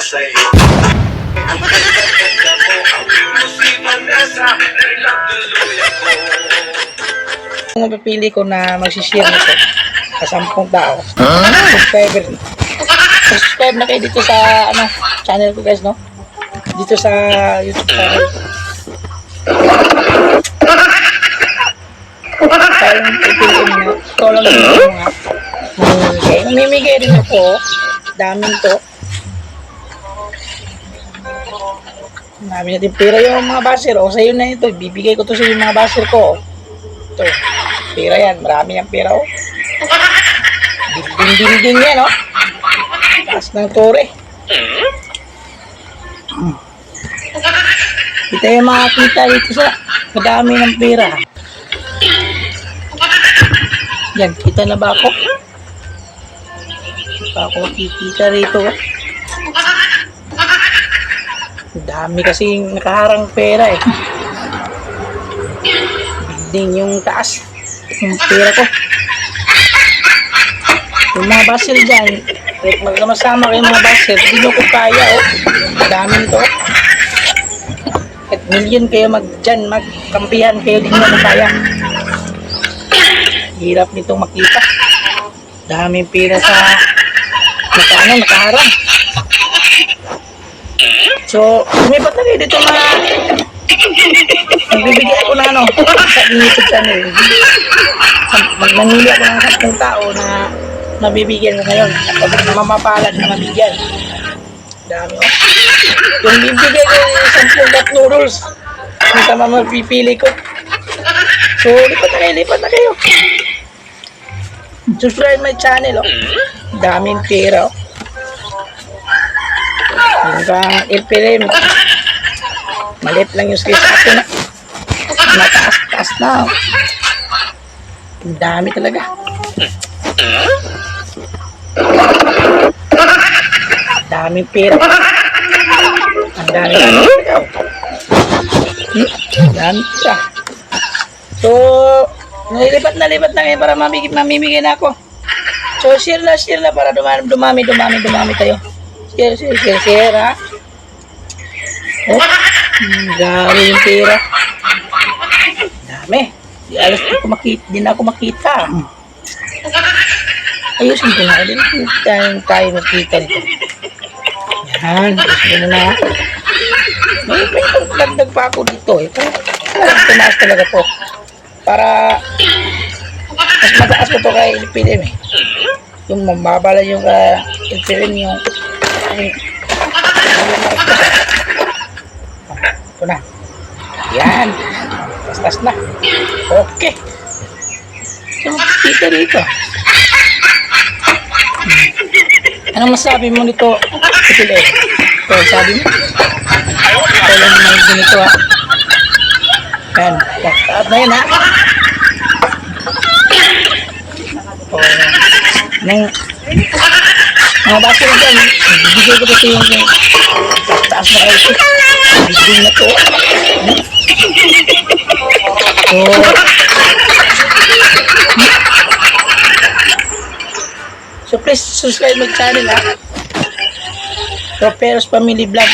sa'yo. Ang ganda mo, ang si Vanessa, nagtuloy ako. Napapili ko na magsishare nito sa 10 tao. Subscriber. Subscribe na kayo dito sa channel ko, guys, no? Dito sa YouTube channel. Parang pipiliin na. Ito lang yung mga mamimigay. Mamimigay rin ako. Daming to. Dami natin pera yung mga baser. O, sa'yo na ito. Bibigay ko to sa yung mga baser ko. Ito. Pera yan. Marami yung pera, oh. Ding-ding-ding yan, oh. Taas ng tore. Kita yung makakita dito sa madami ng pera. Yan, kita na ba ako? Ba ako kikita rito, eh. Dami kasing nakaharang pera, eh. Building yung taas. Yung pera ko. Yung mga basil dyan, magkamasama kayo mga basil, hindi nyo ko kaya, oh. Dami nito, oh. At million kayo dyan, magkampihan kayo, hindi nyo ko kaya. Hirap nitong makita. Daming pera sa nakaharang. So, lumipat na kayo dito mga magbibigay ako na sa YouTube channel. Magnanili ako ng 10 tao na mabibigyan ko ngayon. Kapag mamapalad na mabigyan. Dami, oh. Yung bibigay ko yung 10 cup noodles. Hindi tama mapipili ko. So, lipat na kayo. Subscribe my channel, oh. Daming pera, oh. Yung kang LPM. Malit lang yung screen sa akin, oh. Mataas-taas na, oh. Ang dami talaga. Daming pera. Ang dami talaga, oh. Dami pa. So, lipat na ngayon para mamimigay na ako. So, share na para dumami tayo. Share, ha? Oh, gari yung pera. Dami. Di na ako makita. Ayusin ko na. Tayo makita nito. Yan. Ayusin ko na. May dagdag pa ako dito, eh. Tumaas talaga to. Para mas mataas ko to kay LPM, eh. Yung mababala yung LPM yung ito na. Yan. Tas na. Okay. So, kita dito. Anong masabi mo nito, LPM? Ito, sabi mo? Ito lang naman ganito, ha. Yan. Taat na yun, ha. Nang mga basa rin dyan, bigay ko ito yung taas na kayo. Bigay na to. So please subscribe my channel, ha. Troperos Family Vlog.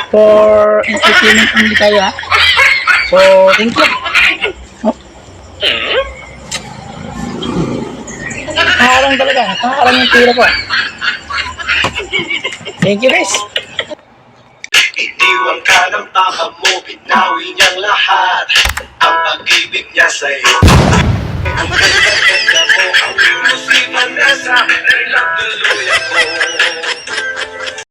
For entertainment only tayo, ha. So thank you. Nakaharang talaga. Nakaharang yung tira ko. Thank you, guys. Itiwan ka ng papa mo, binawi niyang lahat ang pag-ibig niya sa'yo.